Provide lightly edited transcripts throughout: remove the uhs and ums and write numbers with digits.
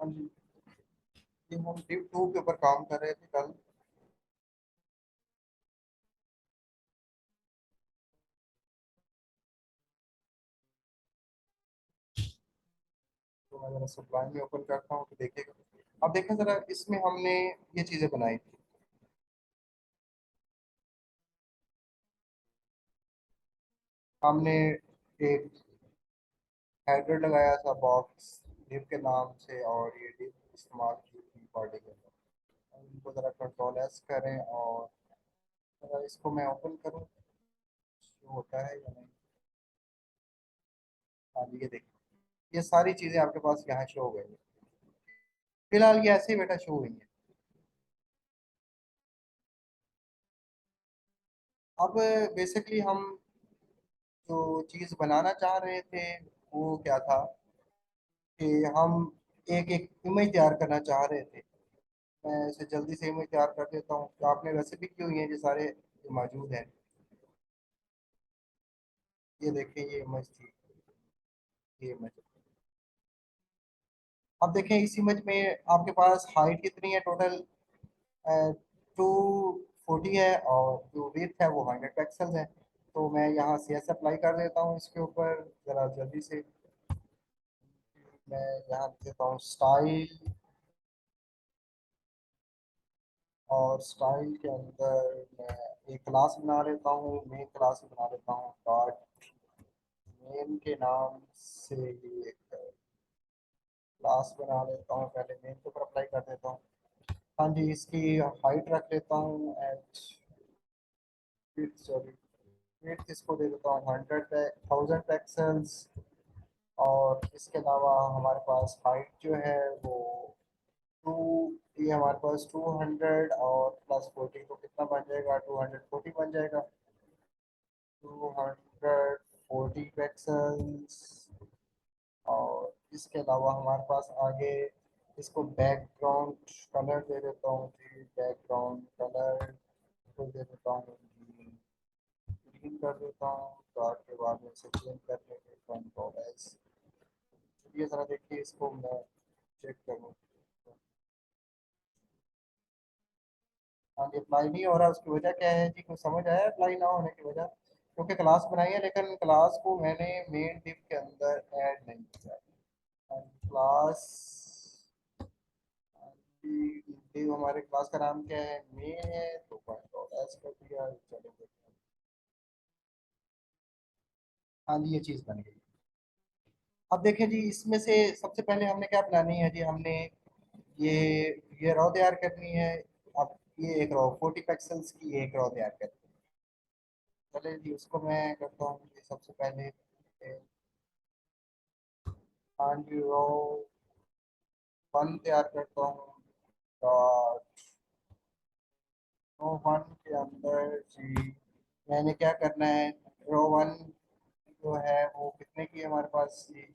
हाँ जी, ये हम डिप 2 के ऊपर काम कर रहे थे कल। तो मैं जरा सप्लाई में ओपन करता हूँ तो देखिएगा। अब देखें जरा, इसमें हमने ये चीज़ें बनाई थी। हमने एक हेडर लगाया था बॉक्स डिप के नाम से, और ये डिप इस्तेमाल की थी बॉडी के अंदर। अब इनको ज़रा कंट्रोल एस करें और ज़रा इसको मैं ओपन करूँ, शो होता है या नहीं। हाँ जी, ये देखिए, ये सारी चीज़ें आपके पास यहाँ शो हो गई हैं। फिलहाल ये ऐसे ही बेटा शो हुई है। अब बेसिकली हम जो चीज़ बनाना चाह रहे थे वो क्या था कि हम एक एक इमेज तैयार करना चाह रहे थे। मैं इसे जल्दी से इमेज तैयार कर देता हूँ, तो आपने वैसे भी की हुई है जो सारे जो मौजूद हैं। ये देखिए, ये इमेज थी, ये इमेज। अब देखें इस इमेज में आपके पास हाइट कितनी है टोटल, 240 है, और जो विड्थ है वो 100 पिक्सल है। तो मैं यहाँ से ऐसे अप्लाई कर देता हूँ इसके ऊपर ज़रा जल्दी से। मैं यहाँ देता हूँ स्टाइल, और स्टाइल के अंदर मैं एक क्लास बना लेता हूँ, मेन क्लास बना लेता हूँ डॉट मेन के नाम से। ये एक क्लास बना लेता हूँ, पहले मेन के ऊपर अप्लाई कर देता हूँ। हाँ जी, इसकी हाइट रख लेता हूँ एच, सॉरी, विड्थ इसको दे देता हूँ 1000 पिक्सल्स। और इसके अलावा हमारे पास हाइट जो है वो टू, ये हमारे पास 200 और +40 तो कितना बन जाएगा, 240 बन जाएगा। 240 पिक्सल्स। और इसके अलावा हमारे पास आगे इसको बैकग्राउंड कलर दे देता हूँ जी, बैकग्राउंड कलर को दे देता हूँ जी, ग्रीन कर देता हूँ। डॉट के बाद में इसे चेंज करने के कंट्रोल एस। चलिए ज़रा देखिए, इसको मैं चेक करूँ। हाँ जी, अप्लाई नहीं हो रहा, उसकी वजह क्या है जी, कुछ समझ आया अप्लाई ना होने की वजह? क्योंकि क्लास बनाई है लेकिन क्लास को मैंने मेन डिप के अंदर ऐड नहीं किया। क्लास, डिव हमारे क्लास का नाम क्या है, मेन है, तो कंट्रोल एस कर दिया। चलो देखते हैं। हाँ जी, ये चीज़ बन गई। अब देखें जी, इसमें से सबसे पहले हमने क्या बनानी है जी, हमने ये ये रो तैयार करनी है। अब ये एक रो 40 पिक्सल्स की एक रो तैयार करनी है। चले जी, उसको मैं करता हूँ जी सबसे पहले। हाँ जी, रो 1 तैयार करता हूँ। डॉट रो 1 के अंदर जी मैंने क्या करना है, रो 1 जो है वो कितने की है हमारे पास जी,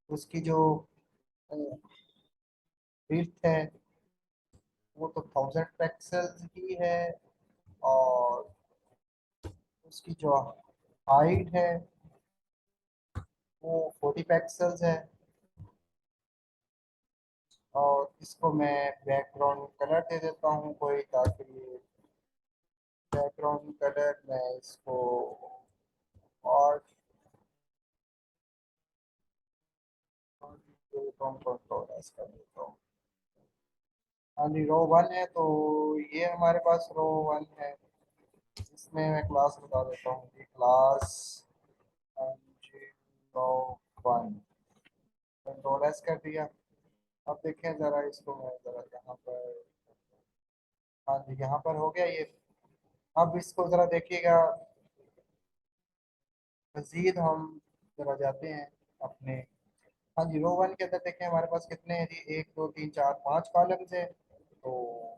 उसकी जो विड्थ है वो तो 1000 पिक्सल्स की है, और उसकी जो हाइट है वो 40 पिक्सल्स है। और इसको मैं बैकग्राउंड कलर दे देता हूँ कोई, ताकि बैकग्राउंड कलर मैं इसको और कंट्रोल एस कर देता हूँ। हाँ जी, रो 1 है तो ये हमारे पास रो 1 है। इसमें मैं क्लास बता देता हूँ कि क्लास रो 1, कंट्रोल एस कर दिया। अब देखें ज़रा इसको, मैं ज़रा यहाँ पर, हाँ जी यहाँ पर हो गया ये। अब इसको ज़रा देखिएगा, मज़ीद हम ज़रा जाते हैं अपने। हाँ जी, रो 1 के अंदर देखें हमारे पास कितने हैं जी, 1 2 3 4 5 कॉलम्स हैं। तो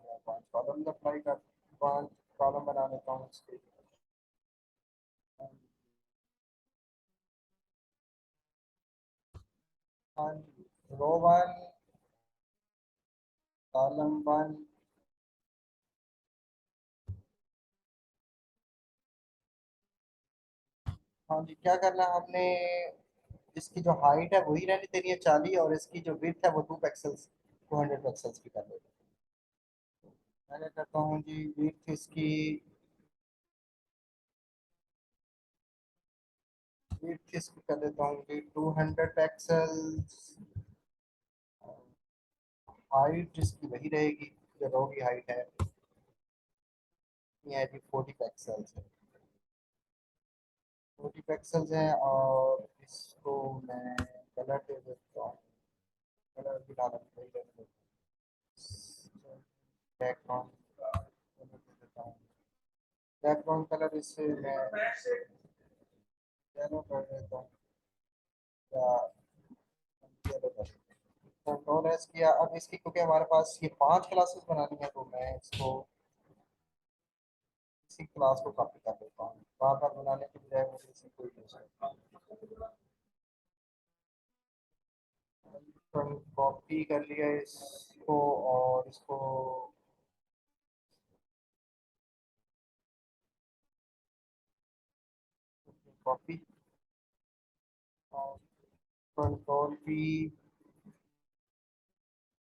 मैं 5 कॉलम अप्लाई कर, 5 कॉलम बना लेता हूँ इसके। हाँ जी, रो 1, कॉलम 1। हाँ जी, क्या करना है हमने, इसकी जो हाइट है वही रहनी देनी है 40, और इसकी जो विड्थ है वो 2 पिक्सल्स। 200 पिक्सल्स की कर लेते हैं। मैंने करता हूँ जी विड्थ इसकी, विड्थ इसकी कर देता हूँ जी 200 पिक्सल्स। हाइट इसकी वही रहेगी जो रो की हाइट है, ये है जी 40 पिक्सल्स है, 40 पिक्सल्स हैं। और इसको मैं कलर दे देता हूँ, कलर भी डालना चाहिए, बैकग्राउंड कलर दे देता हूँ, बैकग्राउंड कलर इससे मैं येलो कर देता हूँ या येलो कर देता हूँ। कंट्रोल एस किया। अब इसकी क्योंकि हमारे पास ये 5 क्लासेस बनानी है तो मैं इसको इसी क्लास को कॉपी कर देता हूँ, बार बार बनाने की बजाय मुझे इसी को यूज करता हूँ। कॉपी कर लिया इसको और इसको कॉपी और कंट्रोल पी,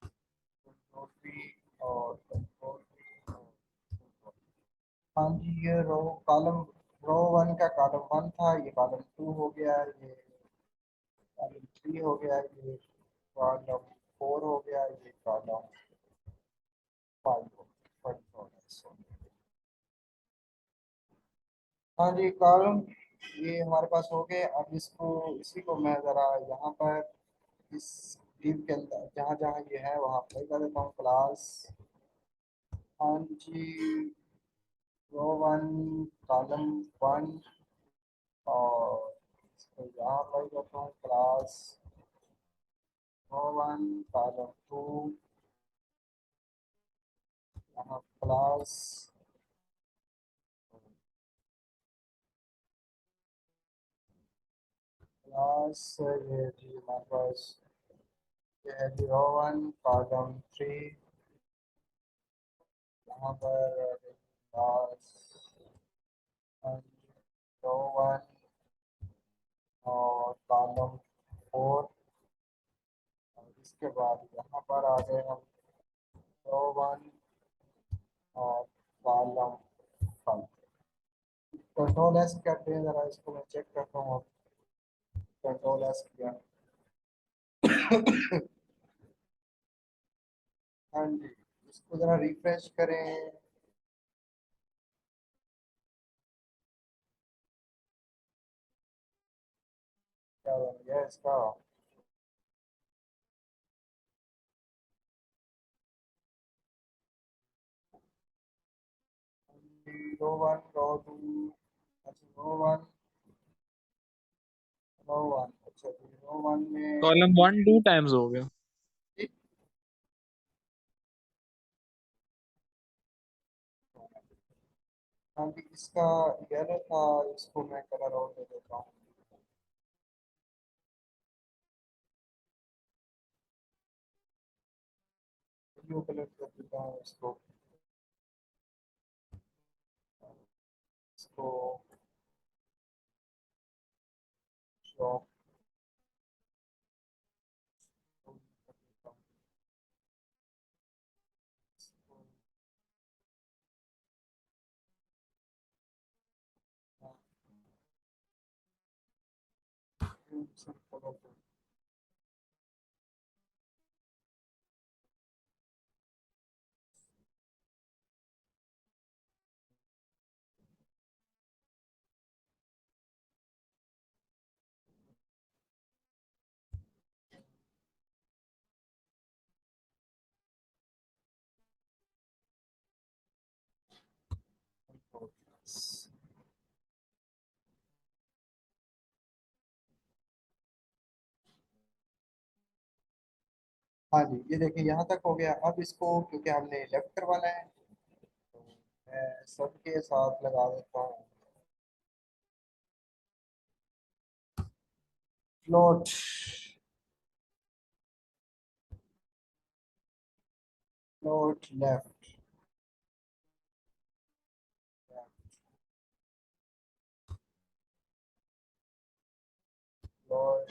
कंट्रोल पी और कंट्रोल पी। हाँ जी, ये रो कॉलम, रो वन का कॉलम वन था, ये कॉलम टू हो गया, ये कॉलम थ्री हो गया, ये कॉलम फोर हो गया, ये कॉलम फाइव हो गया। हाँ जी, कॉलम ये हमारे पास हो गए। अब इसको, इसी को मैं ज़रा यहाँ पर इस div के अंदर जहाँ जहाँ ये है वहाँ अप्लाई कर देता हूँ क्लास। हाँ जी, रो वन कॉलम वन, और इसको यहाँ अप्लाई करता हूँ class row one column to, यहाँ क्लास क्लास ये जी हमारे पास ये है जी रो वन कॉलम थ्री, यहाँ पर क्लास रो वन और कॉलम फोर, और इसके बाद यहाँ पर आ गए हम रो वन और कॉलम फाइव। कंट्रोल एस करते हैं, ज़रा इसको मैं चेक करता हूँ। कंट्रोल एस किया। हाँ जी, इसको ज़रा रिफ्रेश करें। क्या बन गया इसका? रो वन रो टू, अच्छा रो वन रो वन, अच्छा जी रो वन में कॉलम 1 2 टाइम्स हो गया। हाँ जी, इसका येलो था, इसको मैं कलर और दे देता हूँ, ब्लू कलर कर देता हूँ इसको, इसको शॉप कर देता हूँ। हाँ जी, ये देखिए यहाँ तक हो गया। अब इसको क्योंकि हमने लेफ्ट करवाना है तो मैं सबके साथ लगा देता हूँ float, float left, float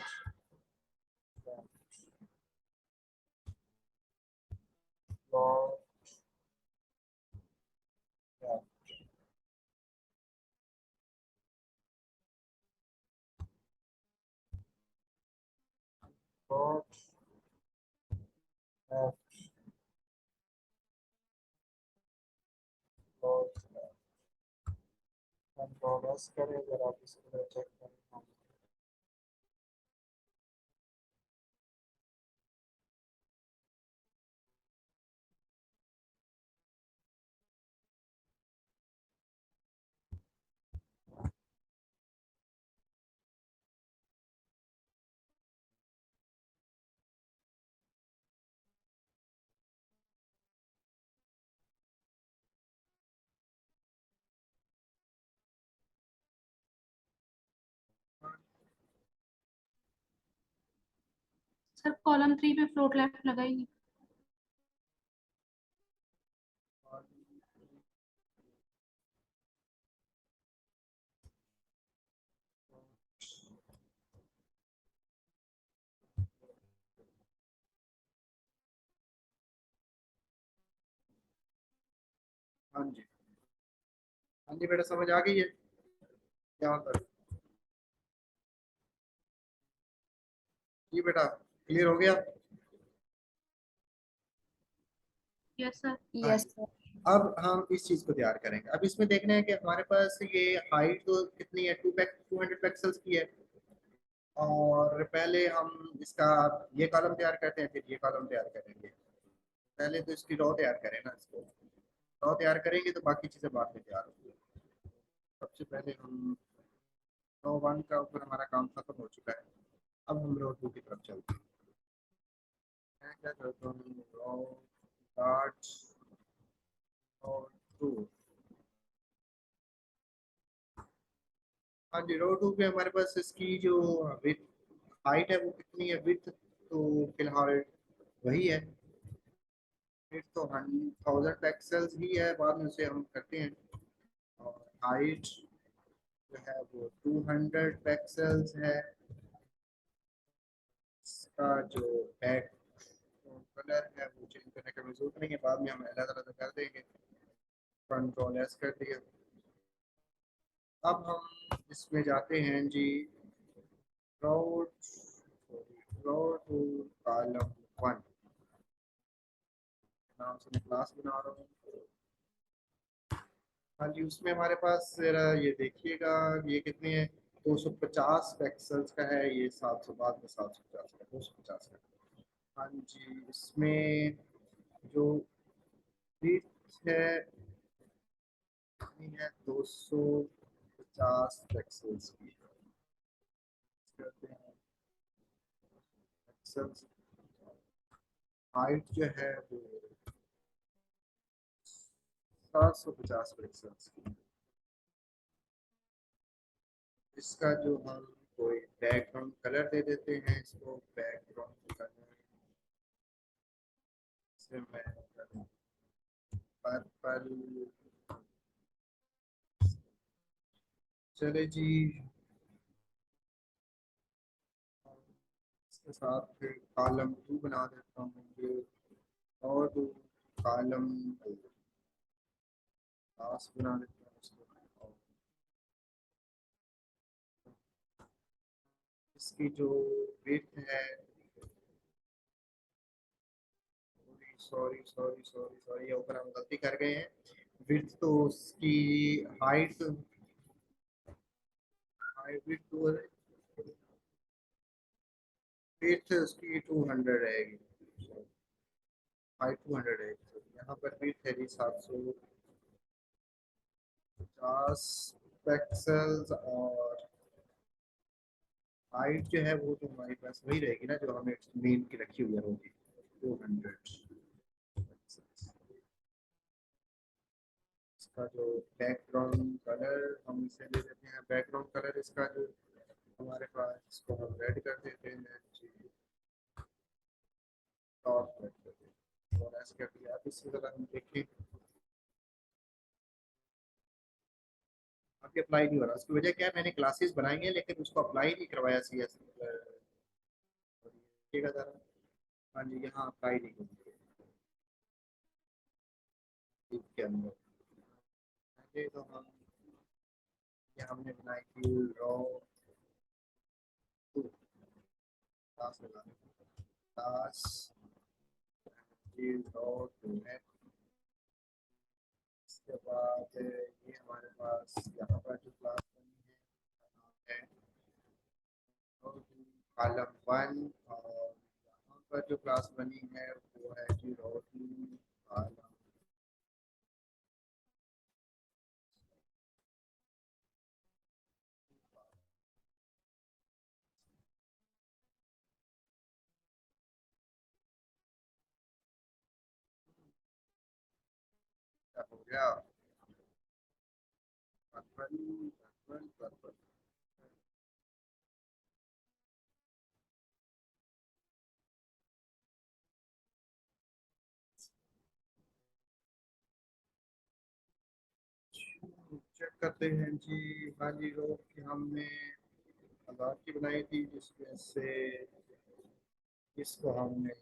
dot F dot control S करें, अगर आप इसको चेक करें। सर कॉलम 3 पे फ्लोट लेफ्ट लगाइए। हाँ जी, हाँ जी बेटा, समझ आ गई है यहाँ पर? जी बेटा, क्लियर हो गया? Yes sir. हाँ यस जी। सर। अब हम इस चीज को तैयार करेंगे। अब इसमें देखना है कि हमारे पास ये हाइट तो कितनी है, 200 पिक्सल्स की है। और पहले हम इसका ये कॉलम तैयार करते हैं, फिर ये कॉलम तैयार करेंगे। पहले तो इसकी रो तैयार करें ना, इसको रो तैयार करेंगे तो बाकी चीजें बाद में तैयार होंगी। सबसे पहले हम रो वन का ऊपर हमारा काम खत्म हो चुका है। अब हम रो टू की तरफ चलते हैं। मैं क्या करता हूँ, रो डॉट और टू। हाँ जी, रो टू पे हमारे पास इसकी जो विथ हाइट है वो कितनी है, विथ तो फिलहाल वही है। फिर तो 1000 पिक्सल्स ही है, बाद में उसे हम करते हैं। और हाइट जो है वो 200 पिक्सल्स है। इसका जो बैक कलर है वो चेंज करने का जरूरत नहीं है, बाद में हम अलग अलग कर देंगे। कंट्रोल एस कर दिया। अब हम इसमें जाते हैं जी, रो टू कॉलम वन नाम से मैं क्लास बना रहा हूँ। हाँ जी, उसमें हमारे पास जरा ये देखिएगा, ये कितने हैं, 250 पिक्सल्स का है। ये 700, बाद में 750 का, 250 का। हाँ जी, इसमें जो विड्थ है कितनी है, 250 पिक्सल्स की। करते हैं पिक्सल्स। हाइट जो है वो 750 पिक्सल्स की। इसका जो हम कोई बैकग्राउंड कलर दे देते हैं, इसको बैकग्राउंड कलर से मैं पर्पल। चले जी, इसके साथ फिर कॉलम टू बना देता हूँ ये, और दो कॉलम क्लास बना देता हूँ इसको। और इसकी जो विड्थ है, सॉरी सॉरी सॉरी सॉरी, ये ऊपर हम गलती कर गए हैं। विड्थ तो उसकी हाइट, हाइट टू, विड्थ उसकी 200 रहेगी। हाइट 200 है, तो यहाँ पर विड्थ है जी 750 पिक्सल्स। और हाइट जो है वो तो हमारे पास वही रहेगी ना, जो हमें मेन की रखी हुई होगी, 200 पिक्सल्स। इसका जो बैकग्राउंड कलर हम इसे ले लेते हैं, बैकग्राउंड कलर इसका जो हमारे पास, इसको हम रेड कर देते हैं जी, टॉप रेड कर देते हैं। और ऐसे कर दिया। अब इसी तरह हम देखें, अभी अप्लाई नहीं हो रहा। उसकी वजह क्या है, मैंने क्लासेस बनाई हैं लेकिन उसको अप्लाई नहीं करवाया सी एस जरा। हाँ जी, यहाँ अप्लाई नहीं होती के अंदर। पहले तो हम, ये हमने बनाई थी रॉ टू। क्लास लगा क्लास रो टू है। इसके बाद ये हमारे पास यहाँ पर जो क्लास बनी है कॉलम वन, और यहाँ पर जो क्लास बनी है वो है जी रो टू कॉलम। क्या हो गया? Purple purple purple. चेक करते हैं जी। हाँ जी रो कि हमने आधार की बनाई थी जिसमें से इसको हमने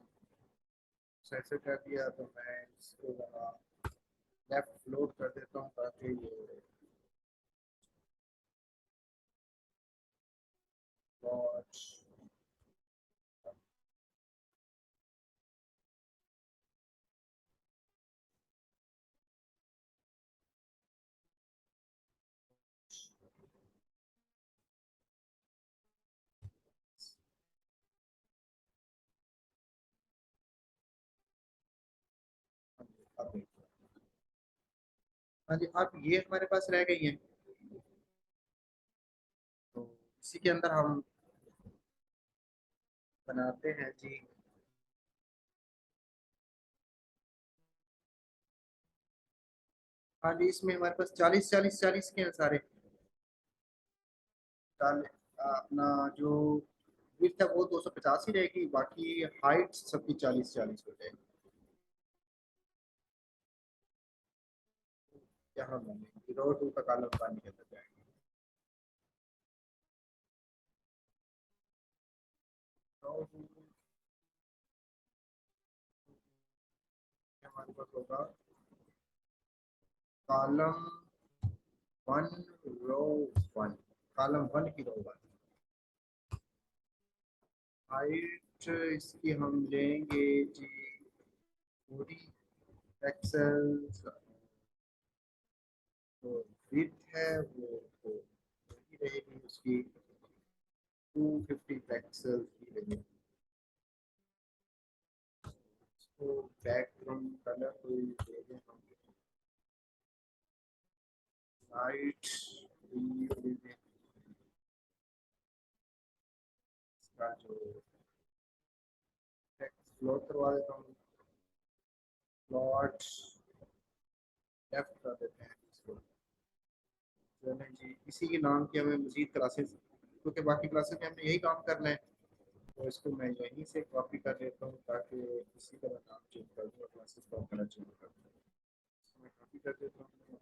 ऐसे कर दिया, तो मैं इसको वहाँ लेफ्ट फ्लोट कर देता हूँ ताकि ये वॉच अब देखिए। हाँ जी अब ये हमारे पास रह गई है, तो इसी के अंदर हम बनाते हैं जी। हाँ जी इसमें हमारे पास 40 40 40 के हैं सारे। अपना जो विड्थ है वो 250 ही रहेगी, बाकी हाइट सबकी 40 40 हो जाएगी। यहाँ मैंने रो टू का कॉलम पानी के अंदर जाएगा। रो टू हमारे पास होगा column one row one, column one की रो वन। हाइट इसकी हम लेंगे जी 40 पिक्सेल्स। तो विड्थ है वो वही रहेगी उसकी 250 पिक्सेल्स की रहेगी। तो बैकग्राउंड कलर कोई दे दें हम, लाइट दे दें। इसका जो टेक्स्ट फ्लोट करवा देता हूँ, प्लॉट लेफ्ट कर देते हैं इसको। चलें जी इसी के नाम की हमें मजीद क्लासेस, क्योंकि बाकी क्लासेस में हमने यही काम करना है, तो इसको मैं यहीं से कॉपी कर लेता हूँ ताकि इसी तरह नाम चेंज कर दूँ, क्लासेस का कलर चेंज कर दूँ। मैं कॉपी कर देता हूँ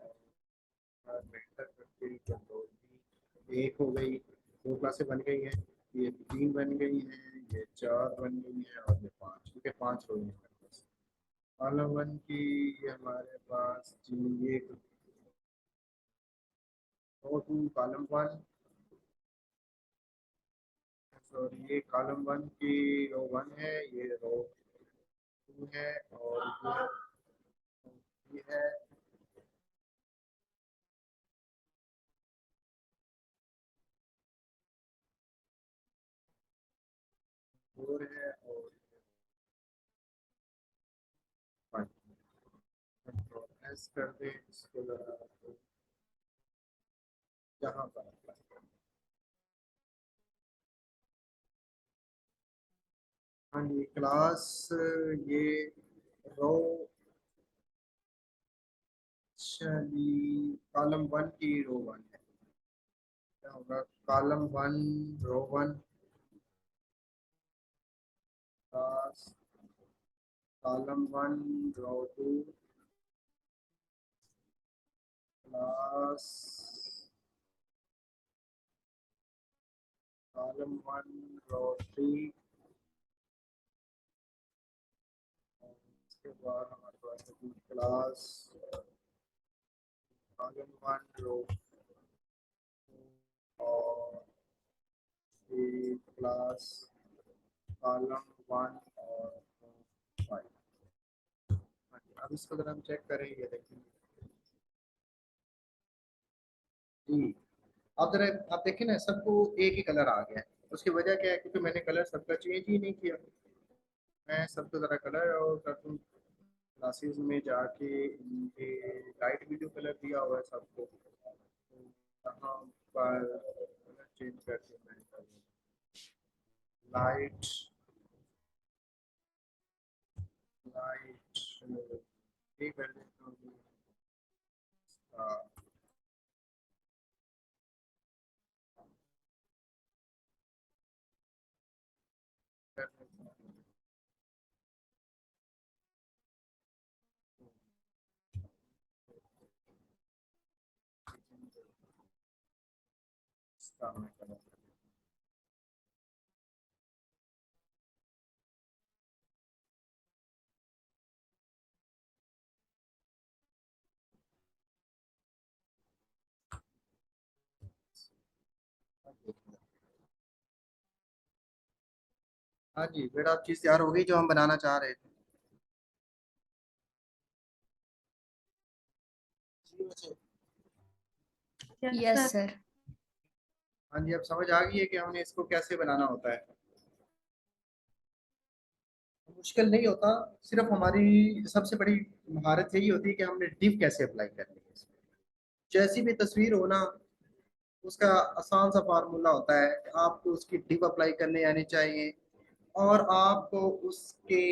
और बेहतर करके कंट्रोल भी। एक हो गई, दो क्लासें बन गई हैं, ये तीन बन गई हैं, ये चार बन गई हैं, और ये पाँच, क्योंकि पाँच हो गई हैं हमारे पास। कॉलम वन की ये हमारे पास जी ये रो टू कॉलम वन, सॉरी ये कॉलम वन की रो वन है, ये रो टू है, और ये है फोर है, और वन। कंट्रोल एस कर दें इसको जरा, तो यहाँ पर अप्लाई करें। हाँ जी क्लास ये रो, चलिए कॉलम वन की रो वन है, क्या होगा column one row one class column one row two class column one row three. इसके बाद हमारे पास है क्लास कॉलम वन रो, और ये क्लास कॉलम 1 और 5। अब इसको अगर हम चेक करें, ये देखेंगे जी। अब जरा आप देखें ना, सबको एक ही कलर आ गया है। उसकी वजह क्या है? क्योंकि मैंने कलर सबका चेंज ही नहीं किया। मैं सबको ज़रा कलर और कर दूँ क्लासेस में जाके, इनके लाइट भी जो कलर दिया हुआ है सबको, तो यहाँ पर कलर चेंज करके मैं लाइट लाइट ये कर देता हूँ। कर देता हूँ। इसका मैं कलर कर देता हूँ। हाँ जी बेटा, आप चीज़ तैयार हो गई जो हम बनाना चाह रहे थे। जी मुझे। Yes yes sir. सर। हाँ जी, अब समझ आ गई है कि हमें इसको कैसे बनाना होता है। मुश्किल नहीं होता, सिर्फ हमारी सबसे बड़ी महारत यही होती है कि हमने डिव कैसे अप्लाई करनी है इसमें। जैसी भी तस्वीर हो ना, उसका आसान सा फार्मूला होता है कि आपको उसकी डिव अप्लाई करने आनी चाहिए, और आपको उसके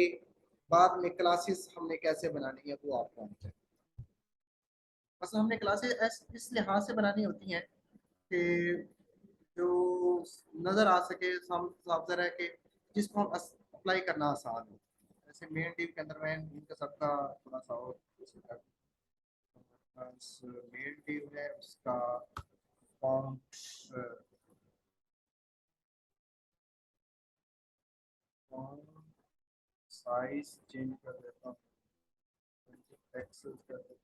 बाद में क्लासेस हमने कैसे बनानी है वो आपको आनी चाहिए। बस हमने क्लासेस इस लिहाज से बनानी होती हैं कि जो नज़र आ सके, साफ ज़रा है कि जिसको हम अप्लाई करना आसान हो। जैसे मेन टीम के अंदर मैं इनका सबका थोड़ा सा और मेन टीम है उसका फॉन्ट साइज चेंज कर देता हूँ, टेक्स्ट कर देता हूँ,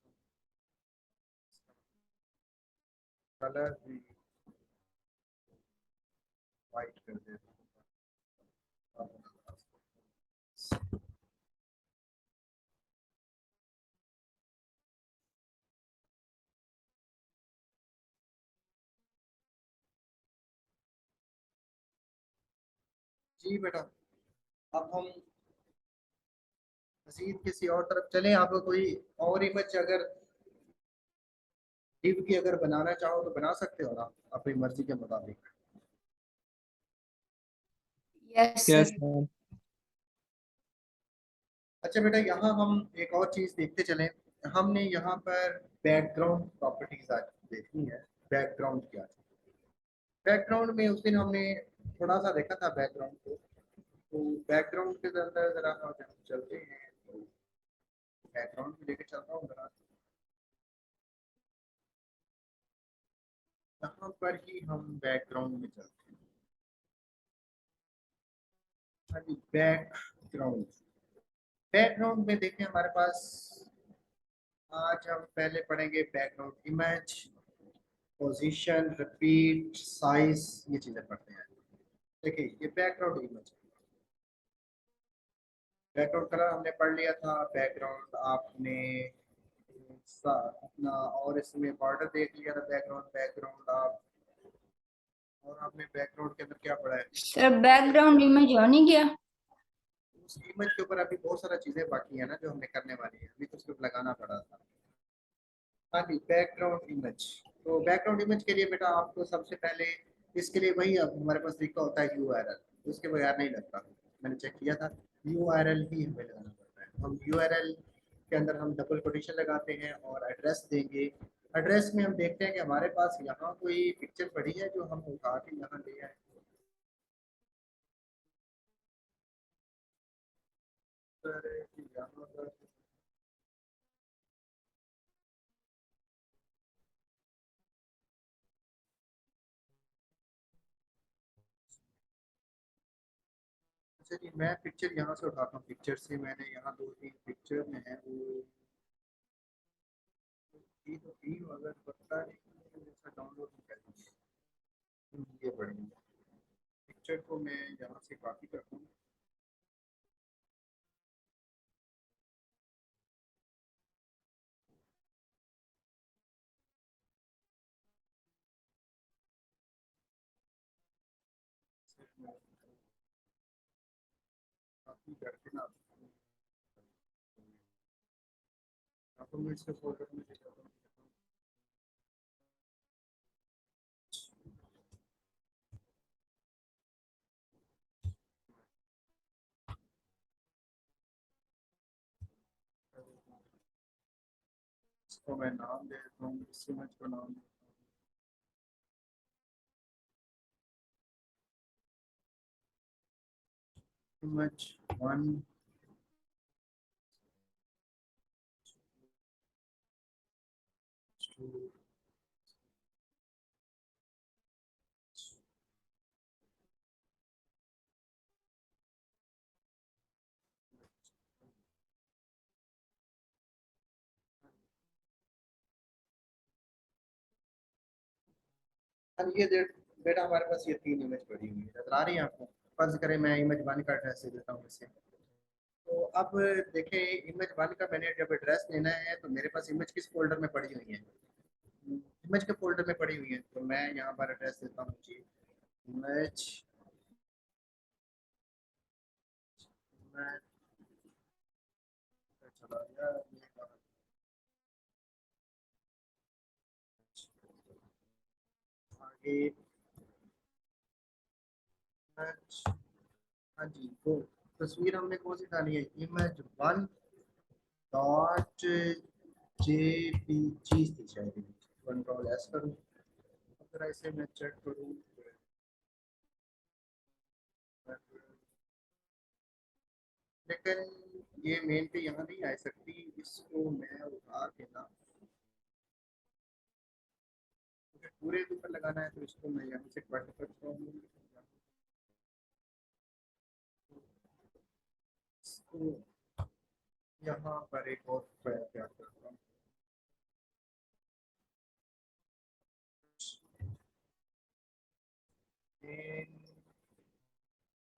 कलर भी वाइट कर देता हूँ। जी बेटा, अब हम मजीद किसी और तरफ चलें। आपको कोई और इमेज अगर div की अगर बनाना चाहो तो बना सकते हो ना, अपनी मर्जी के मुताबिक। Yes yes sir. सर। अच्छा बेटा, यहाँ हम एक और चीज देखते चलें। हमने यहाँ पर बैकग्राउंड प्रॉपर्टीज आज देखनी है। बैकग्राउंड क्या? बैकग्राउंड में उस दिन हमने थोड़ा सा देखा था बैकग्राउंड को। तो बैकग्राउंड के अंदर जरा हम चलते हैं, तो बैकग्राउंड में लेके चलता हूँ जरा। यहाँ पर ही हम बैकग्राउंड में चलते हैं। हाँ जी, बैकग्राउंड। बैकग्राउंड में देखें हमारे पास, आज हम पहले पढ़ेंगे background image, position, repeat, size, ये चीजें पढ़ते हैं। देखिए ये बैकग्राउंड इमेज, बैकग्राउंड कलर हमने पढ़ लिया था। बैकग्राउंड आपने अपना और इसमें बॉर्डर देख लिया था। बैकग्राउंड बैकग्राउंड आप, और आपने बैकग्राउंड के अंदर क्या पढ़ा है? सर बैकग्राउंड इमेज हो नहीं गया। उस इमेज के ऊपर अभी बहुत सारा चीजें बाकी है ना जो हमने करने वाली है, अभी तो सिर्फ लगाना पड़ा था। हाँ जी, बैकग्राउंड इमेज। तो बैकग्राउंड इमेज के लिए बेटा आपको सबसे पहले इसके लिए वही, अब हमारे पास लिखा होता है URL, उसके बगैर नहीं लगता। मैंने चेक किया था, URL ही हमें लगाना पड़ता है। हम URL के अंदर हम डबल कोटेशन लगाते हैं और एड्रेस देंगे। एड्रेस में हम देखते हैं कि हमारे पास यहाँ कोई पिक्चर पड़ी है जो हम उठा के यहाँ ले आए। यहाँ पर अच्छा जी, मैं पिक्चर यहाँ से उठाता हूँ। पिक्चर से मैंने यहाँ 2-3 पिक्चर में है वो थी, तो थी अगर पता नहीं जैसा डाउनलोड नहीं कर ये बढ़िया। पिक्चर को मैं यहाँ से कॉपी करता हूँ करके ना आपको मैं इसके फोल्डर में दिखाता हूँ। इसको मैं नाम दे देता हूँ, इस इमेज को नाम देता हूँ इमेज 1 2। अब ये बेटा हमारे पास ये 3 इमेज पड़ी हुई है, नजर आ रही है आपको? फर्ज करें मैं इमेज 1 का एड्रेस दे देता हूँ इसे। तो अब देखें, इमेज 1 का मैंने जब एड्रेस लेना है तो मेरे पास इमेज किस फोल्डर में पड़ी हुई है? इमेज के फोल्डर में पड़ी हुई है। तो मैं यहाँ पर एड्रेस देता हूँ जी, इमेज चला गया ये कहाँ? आगे image, हाँ जी, वो तस्वीर हमने कौन सी डाली है? इमेज 1 डॉट जेपीजी थी शायद। कंट्रोल एस करूँ, अगर ऐसे मैं चेक करूँ, लेकिन ये मेन पे यहाँ नहीं आ सकती। इसको मैं उठा के ना, मुझे पूरे के ऊपर लगाना है तो इसको मैं यहाँ से कट करता हूँ। इसको यहाँ पर एक और क्या करता हूँ,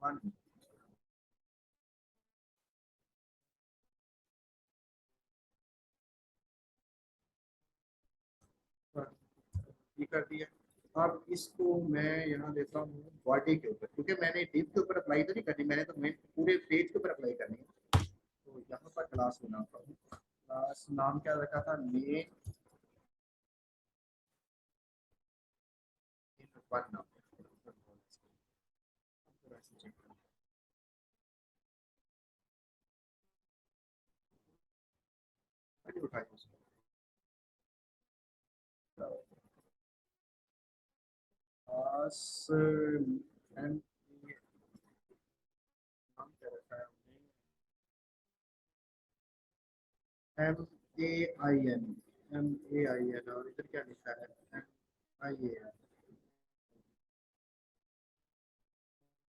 वन ये कर दिया। अब इसको मैं यहाँ देता हूँ बॉडी के ऊपर, क्योंकि मैंने डिव के ऊपर अप्लाई तो नहीं करनी, मैंने तो मैं पूरे पेज के ऊपर अप्लाई करनी है। तो यहाँ पर क्लास बनाता हूँ। क्लास नाम क्या रखा था? मेन वन नाम। उठाई उसको। क्लास एम, नाम क्या रखा है हमने? MAIN, MAIN, और इधर क्या लिखा है? MIAN,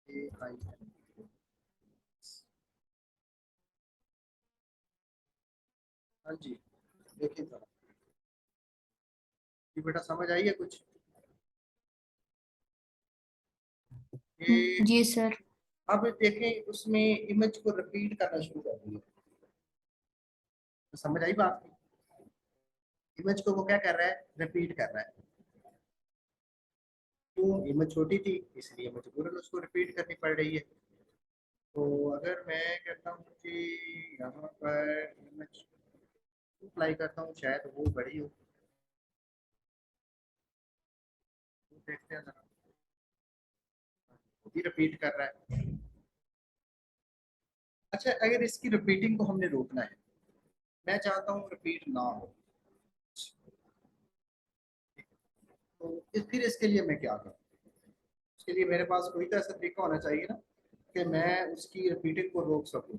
AIN। हाँ जी, देखिए जरा, ये बेटा समझ आई है कुछ? ये जी सर। अब देखें, उसमें इमेज को रिपीट करना शुरू कर दिया। तो समझ आई बात? इमेज को वो क्या कर रहा है? रिपीट कर रहा है। क्यों? इमेज छोटी थी इसलिए मजबूरन उसको रिपीट करनी पड़ रही है। तो अगर मैं कहता हूँ कि यहाँ पर इमेज अप्लाई करता हूँ, शायद वो बड़ी हो, तो देखते हैं जरा, वो भी रिपीट कर रहा है। अच्छा, अगर इसकी रिपीटिंग को हमने रोकना है, मैं चाहता हूँ रिपीट ना हो, तो फिर इसके लिए मैं क्या करूँ? उसके लिए मेरे पास कोई तो ऐसा तरीका होना चाहिए ना कि मैं उसकी रिपीटिंग को रोक सकूं।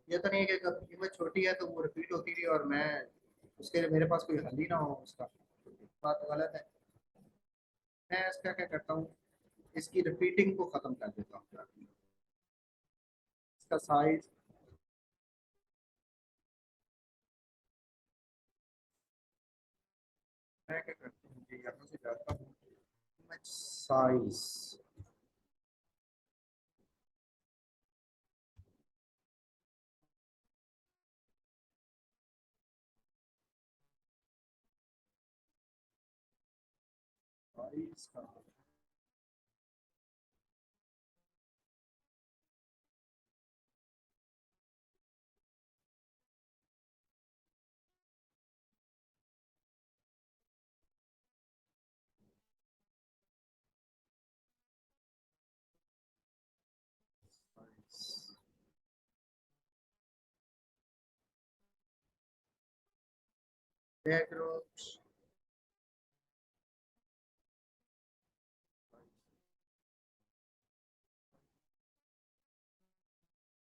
ये तो नहीं है कि जब इमेज छोटी है तो वो रिपीट होती रही और मैं उसके लिए मेरे पास कोई हल ही ना हो उसका। बात तो गलत है। मैं इसका क्या करता हूँ, इसकी रिपीटिंग को खत्म कर देता हूँ। इसका साइज, मैं क्या करता हूँ कि यहाँ से जाता हूँ इमेज साइज, साइज का बैकग्राउंड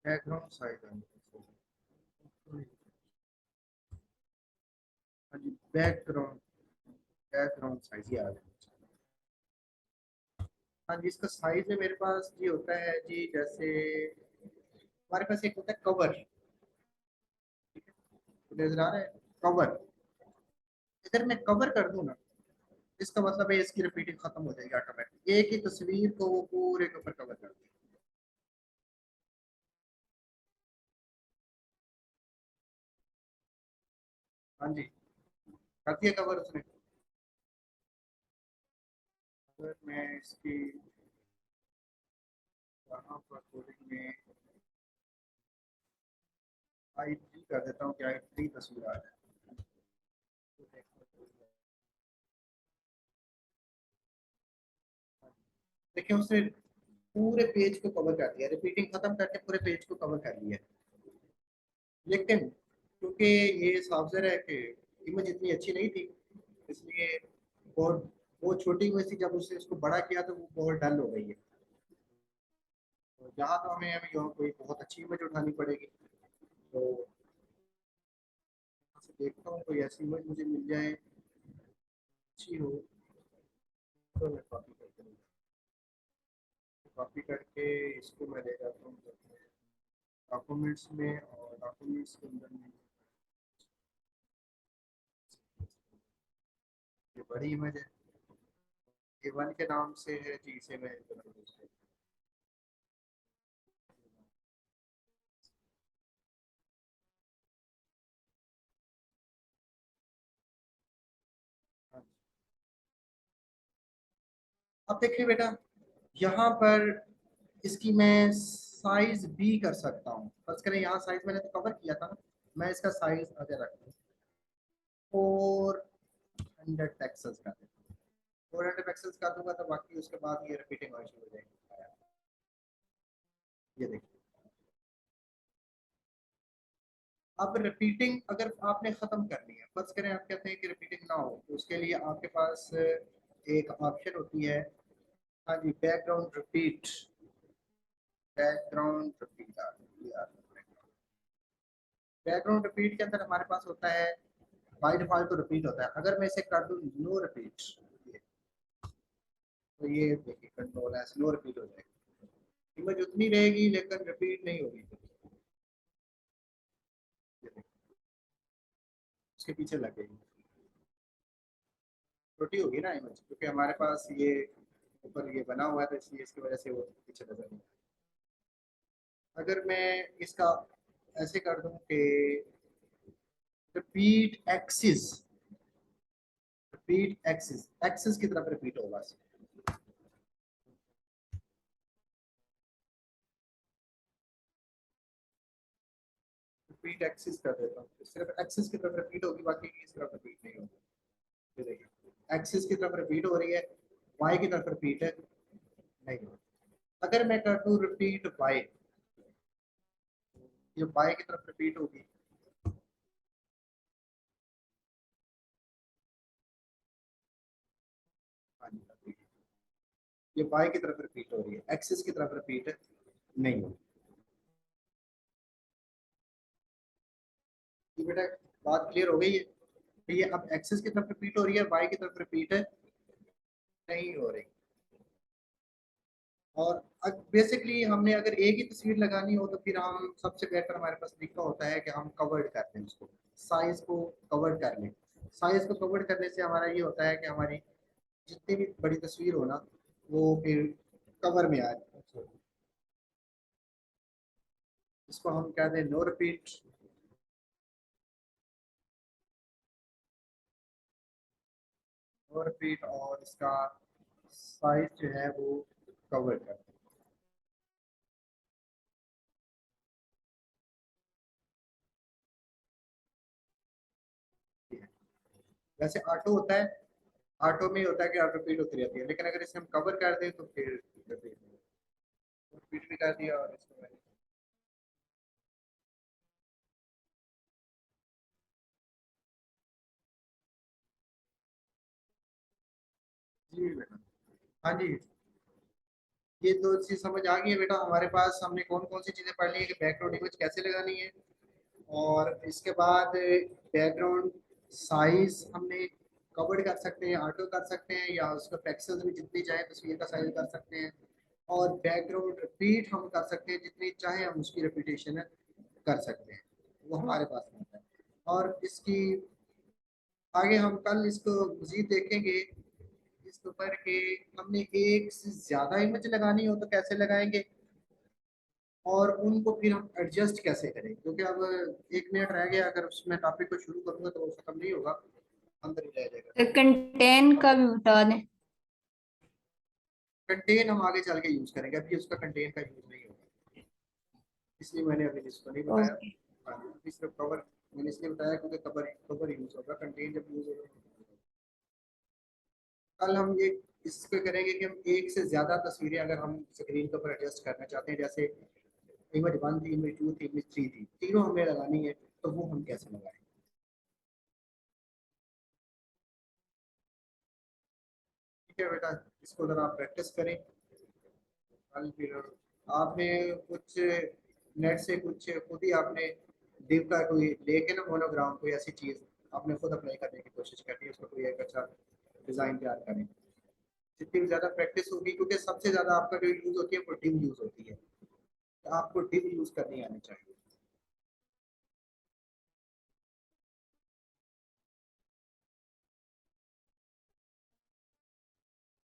बैकग्राउंड साइज, हाँ जी बैकग्राउंड, बैकग्राउंड साइज ये आ गया। हाँ जी, इसका साइज है मेरे पास ये होता है जी, जैसे हमारे पास एक होता है कवर, नजर आ रहा है कवर। अगर मैं कवर कर दूं ना, इसका मतलब है इसकी रिपीटिंग खत्म हो जाएगी ऑटोमेटिक, एक ही तस्वीर को वो पूरे के ऊपर कवर कर देगा। हाँ जी, कर दिया कवर उसने। अगर मैं इसकी यहाँ पर कोडिंग में आई3 कर देता हूँ कि आई3 तस्वीर आ जाए। देखिए उसने पूरे पेज को कवर कर दिया, रिपीटिंग खत्म करके पूरे पेज को कवर कर लिया। लेकिन क्योंकि ये साफ ज़ाहिर है कि इमेज इतनी अच्छी नहीं थी, इसलिए बहुत बहुत छोटी हुई थी, जब उसने इसको बड़ा किया तो वो बहुत डल हो गई है। तो यहाँ तो हमें अभी यहाँ कोई बहुत अच्छी इमेज उठानी पड़ेगी। तो यहाँ से देखता हूँ कोई ऐसी इमेज मुझे मिल जाए अच्छी हो, तो मैं कॉपी करके इसको मैं ले जाता हूँ डॉक्यूमेंट्स में, और डॉक्यूमेंट्स के अंदर में ये बड़ी इमेज है, ये वन के नाम से है जी, इसे मैं अब देखिए बेटा, यहाँ पर इसकी मैं साइज भी कर सकता हूँ। फर्स्ट करें यहाँ साइज मैंने तो कवर किया था ना, मैं इसका साइज अगर रखूँ 400 पिक्सल्स का, 400 पिक्सल्स का दूंगा तो बाकी उसके बाद ये रिपीटिंग होनी शुरू हो जाएगी। ये देखिए, अब रिपीटिंग अगर आपने खत्म करनी है, फर्स्ट करें आप कहते हैं कि रिपीटिंग ना हो, तो उसके लिए आपके पास एक ऑप्शन होती है, हाँ जी background repeat, background repeat background repeat के अंदर हमारे पास होता है बाय डिफॉल्ट तो रिपीट होता है। अगर मैं इसे कर दूं नो रिपीट, तो ये देखिए कंट्रोल है, नो रिपीट हो जाएगी, इमेज उतनी रहेगी लेकिन रिपीट नहीं होगी। ये देखिए, उसके पीछे लगेगी, छोटी होगी ना इमेज, क्योंकि हमारे पास ये ऊपर ये बना हुआ है, तो इसलिए इसकी वजह से वो पीछे नजर नहीं। अगर मैं इसका ऐसे कर दूं कि repeat axis, repeat axis, axis की तरफ रिपीट होगा, रिपीट एक्सिस कर देता हूँ, तो सिर्फ एक्सिस की तरफ रिपीट होगी, बाकी इस तरफ रिपीट नहीं होगी। ये देखिए एक्सिस की तरफ रिपीट हो रही है, वाई की तरफ रिपीट है नहीं हो रही। अगर मैं कर दूँ रिपीट वाई, ये वाई की तरफ रिपीट होगी, हाँ जी, ये वाई की तरफ रिपीट हो रही है, एक्सिस की तरफ रिपीट नहीं हो रही। ये बेटा बात क्लियर हो गई है, तो ये अब एक्सिस की तरफ रिपीट हो रही है, वाई की तरफ रिपीट नहीं हो रही। और बेसिकली हमने अगर एक ही तस्वीर लगानी हो, तो फिर हम सबसे बेहतर हमारे पास तरीका होता है कि हम कवर्ड कर लें उसको, साइज को कवर्ड कर लें। साइज को कवर्ड करने से हमारा ये होता है कि हमारी जितनी भी बड़ी तस्वीर हो ना, वो फिर कवर में आ जाए। इसको हम कह दें नो रिपीट, नो रिपीट, और इसका साइज जो है वो कवर कर दें। वैसे ऑटो होता है, ऑटो में होता है कि ऑटो रिपीट होती रहती है, लेकिन अगर इसे हम कवर कर दें तो फिर रिपीट भी कर दिया और इसको मैंने हाँ जी, ये दो चीज समझ आ गई है बेटा हमारे पास। हमने कौन कौन सी चीजें पढ़ ली है कि बैकग्राउंड इमेज कैसे लगानी है, और इसके बाद बैकग्राउंड साइज हमने कवर्ड कर सकते हैं, ऑटो कर सकते हैं, या उसका पिक्सेल्स में जितनी चाहे तस्वीर का साइज कर सकते हैं, और बैकग्राउंड रिपीट हम कर सकते हैं, जितनी चाहे हम उसकी रिपीटेशन कर सकते हैं, वो हमारे पास होता है। और इसकी आगे हम कल इसको मजीद देखेंगे इसके ऊपर कि हमने एक से ज्यादा इमेज लगानी हो तो कैसे लगाएंगे, और उनको फिर हम एडजस्ट कैसे करें, क्योंकि अब 1 मिनट रह गया, अगर उसमें टॉपिक को शुरू करूंगा तो वो खत्म नहीं होगा, अंदर ही रह जाएगा। सर कंटेंट का भी बता दें। कंटेन हम आगे चल के यूज करेंगे, अभी उसका कंटेन का यूज नहीं होगा, इसलिए मैंने अभी इसको नहीं बताया। ओके। अभी सिर्फ कवर मैंने इसलिए बताया क्योंकि कवर कवर यूज होगा, कंटेन जब यूज होगा। कल हम ये इसको करेंगे कि हम एक से ज्यादा तस्वीरें अगर हम स्क्रीन के ऊपर एडजस्ट करना चाहते हैं, जैसे इमेज 1 थी, इमेज 2 थी, इमेज 3 थी, तीनों हमें लगानी है, तो वो हम कैसे लगाएं। ठीक है बेटा, इसको जरा आप प्रैक्टिस करें। कल फिर आपने कुछ नेट से कुछ खुद ही आपने दिव का कोई लेके ना मोनोग्राम कोई ऐसी चीज आपने खुद अप्लाई करने की कोशिश करनी है, उसका कोई एक अच्छा डिजाइन तैयार करें। जितनी ज्यादा प्रैक्टिस होगी, क्योंकि सबसे ज्यादा आपका जो यूज होती है वो डिव यूज होती है, तो आपको डिव यूज करनी आनी चाहिए।